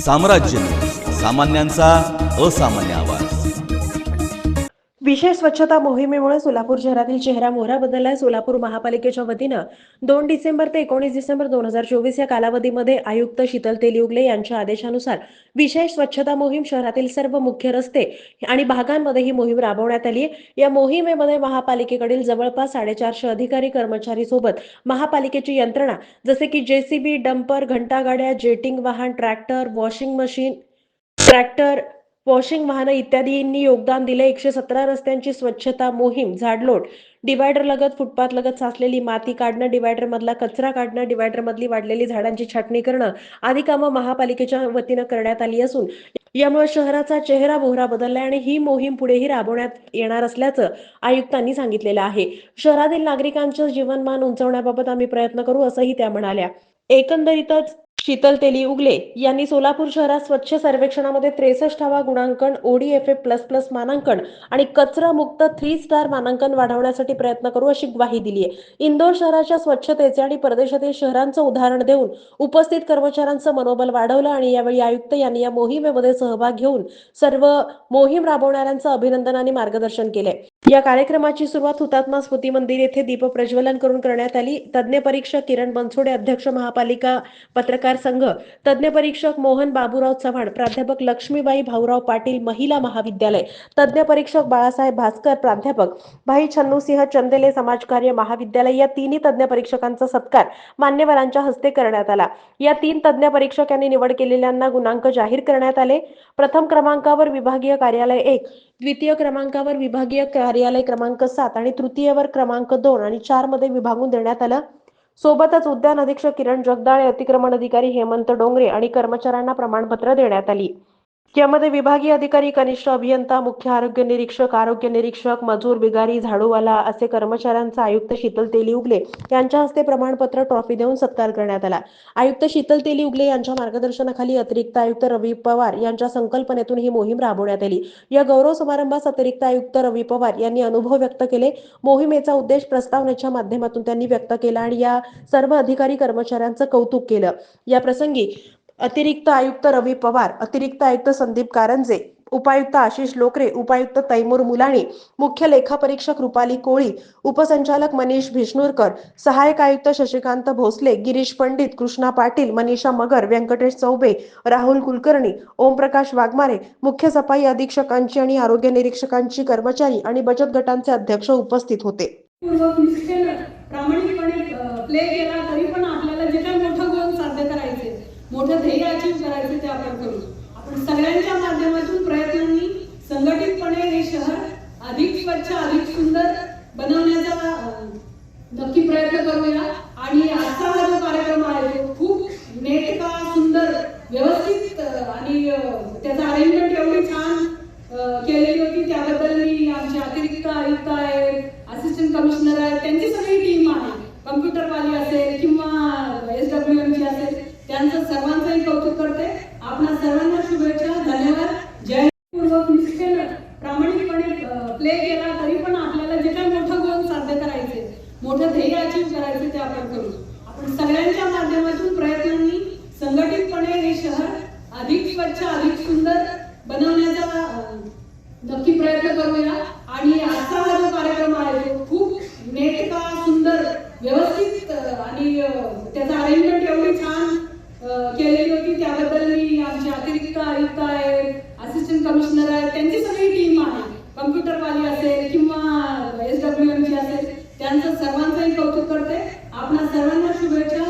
साम्राज्य सामान्यांचा असामान्य आवाज। विशेष स्वच्छता मोहिमेमुळे सोलापूर शहरातील चेहरा मोहरा बदललाय। सोलापूर महापालिकेच्या वतीनं 2 डिसेंबर ते 19 डिसेंबर 2024 या कालावधीमध्ये आयुक्त शीतल तेलीउगले यांच्या आदेशानुसार विशेष स्वच्छता मोहीम शहरातील सर्व मुख्य रस्ते आणि भागांमध्ये ही मोहीम राबवण्यात आली आहे। या मोहिमेमध्ये महापालिकेकडील जवळपास 450 अधिकारी कर्मचारी सोबत महापालिकेची यंत्रणा जसे की जेसीबी, डंपर, घंटागाड्या, जेटिंग वाहन, ट्रॅक्टर, वॉशिंग वाहनं इत्यादींनी योगदान दिले। 117 रस्त्यांची स्वच्छता मोहीम, झाडलोट, डिवायडर लगत, फुटपाथ लगत साचलेली माती काढणं, डिवायडर मधला कचरा काढणं, डिवायडर मधली वाढलेली झाडांची छाटणी करणं आदी कामं महापालिकेच्या वतीनं करण्यात आली असून यामुळे शहराचा चेहरा मोहरा बदललाय आणि ही मोहीम पुढेही राबवण्यात येणार असल्याचं आयुक्तांनी सांगितलेलं आहे। शहरातील नागरिकांचं जीवनमान उंचावण्याबाबत आम्ही प्रयत्न करू असंही त्या म्हणाल्या। एकंदरीतच शीतल तेलीउगले यांनी सोलापूर शहरात स्वच्छ सर्वेक्षणामध्ये 63वा गुणांकन, ODFA++ मानांकन आणि कचरा मुक्त 3 स्टार मानांकन वाढवण्यासाठी प्रयत्न करू अशी ग्वाही दिली आहे। इंदोर शहराच्या स्वच्छतेचे आणि परदेशातील शहरांचं उदाहरण देऊन उपस्थित कर्मचाऱ्यांचं मनोबल वाढवलं आणि यावेळी आयुक्त यांनी या मोहिमेमध्ये सहभाग घेऊन सर्व मोहीम राबवणाऱ्यांचं अभिनंदन आणि मार्गदर्शन केले। या कार्यक्रमाची सुरुवात हुतात्मा स्मृती मंदिर येथे दीप प्रज्वलन करून करण्यात आली। तज्ञ परीक्षक किरण बनसोडे, अध्यक्ष महापालिका पत्रकार संघ, तज्ञ परीक्षक मोहन बाबूराव चव्हाण, प्राध्यापक लक्ष्मीबाई भाऊराव पाटील महिला महाविद्यालय, तज्ञ परीक्षक बाळासाहेब भास्कर, प्राध्यापक भाई छन्नूसिंह चंदेले समाजकार्य महाविद्यालय या तिन्ही तज्ञ परीक्षकांचा सत्कार मान्यवरांच्या हस्ते करण्यात आला। या 3 तज्ञ परीक्षकांनी निवड केलेल्यांना गुणांक जाहीर करण्यात आले। प्रथम क्रमांकावर विभागीय कार्यालय 1, द्वितीय क्रमांकावर विभागीय कार्यालय क्रमांक 7 आणि तृतीयवर क्रमांक 2 आणि 4 मध्ये विभागून देण्यात आलं। सोबतच उद्यान अधीक्षक किरण जगदाळे, अतिक्रमण अधिकारी हेमंत डोंगरे आणि कर्मचाऱ्यांना प्रमाणपत्र देण्यात आली। यामध्ये विभागीय अधिकारी, कनिष्ठ अभियंता, मुख्य आरोग्य निरीक्षक, मजूर, बिगारी, झाडूवाला असे कर्मचाऱ्यांचा आयुक्त शीतल तेलीउगले यांच्या हस्ते प्रमाणपत्र, ट्रॉफी देऊन सत्कार करण्यात आला। आयुक्त शीतल तेलीउगले यांच्या मार्गदर्शनाखाली अतिरिक्त आयुक्त रवी पवार यांच्या संकल्पनेतून ही मोहीम राबवण्यात आली। या गौरव समारंभास अतिरिक्त आयुक्त रवी पवार यांनी अनुभव व्यक्त केले। मोहिमेचा उद्देश प्रस्तावनेच्या माध्यमातून त्यांनी व्यक्त केला आणि या सर्व अधिकारी कर्मचाऱ्यांचं कौतुक केलं। या प्रसंगी अतिरिक्त आयुक्त रवी पवार, अतिरिक्त आयुक्त संदीप कारंजे, उपायुक्त आशिष लोकरे, उपायुक्त तैमूर मुलाणी, मुख्य लेखापरीक्षक रुपाली कोळी, उपसंचालक मनीष भिष्णुरकर, सहायक आयुक्त शशिकांत भोसले, गिरीश पंडित, कृष्णा पाटील, मनीषा मगर, व्यंकटेश चौबे, राहुल कुलकर्णी, ओमप्रकाश वाघमारे, मुख्य सफाई अधीक्षकांची आणि आरोग्य निरीक्षकांची कर्मचारी आणि बचत गटांचे अध्यक्ष उपस्थित होते। प्रामाणिकपणे प्ले केला तरी पण आपल्याला जे काही मोठं गोल साध्य करायचे, मोठं ध्येय अचीव करायचे ते आपण करू। आपण सगळ्यांच्या माध्यमातून प्रयत्नांनी संघटितपणे हे शहर अधिक स्वच्छ, अधिक सुंदर बनवण्याचा नक्की प्रयत्न करूया। आणि आजचा हा जो कार्यक्रम आहे तो खूप नेटका, सुंदर, व्यवस्थित आणि त्याचा अरेंजमेंट एवढी छान केलेली होती। त्याबद्दल मी आमचे अतिरिक्त आयुक्त आहेत, असिस्टंट कमिशनर आहेत, त्यांची सगळी टीम आहे, कम्प्युटरवाली असेल किंवा SWM ची असेल, त्यांचं सर्वांचंही कौतुक करते। आपणा सर्वांना शुभेच्छा, धन्यवाद। जय पूर्वक निष्ठेने प्रामाणिकपणे प्ले केला तरी पण आपल्याला जे काही मोठं गोल साध्य करायचे, मोठं ध्येय अचीव करायचे ते आपण करू। आपण सगळ्यांच्या माध्यमातून प्रयत्नांनी संघटितपणे हे शहर अधिक स्वच्छ, अधिक सुंदर बनवण्याचा नक्की प्रयत्न करूया। आणि आजचा हा जो कार्यक्रम आहे तो खूप नेटका, सुंदर, व्यवस्थित आणि त्याचा अरेंजमेंट एवढी छान केलेली होती। त्याबद्दल मी आमचे अतिरिक्त आयुक्त आहेत, असिस्टंट कमिशनर आहेत, त्यांची सगळी टीम आहे, कम्प्युटरवाली असेल किंवा SWM ची असेल, त्यांचं सर्वांचंही कौतुक करते। आपणा सर्वांना शुभेच्छा,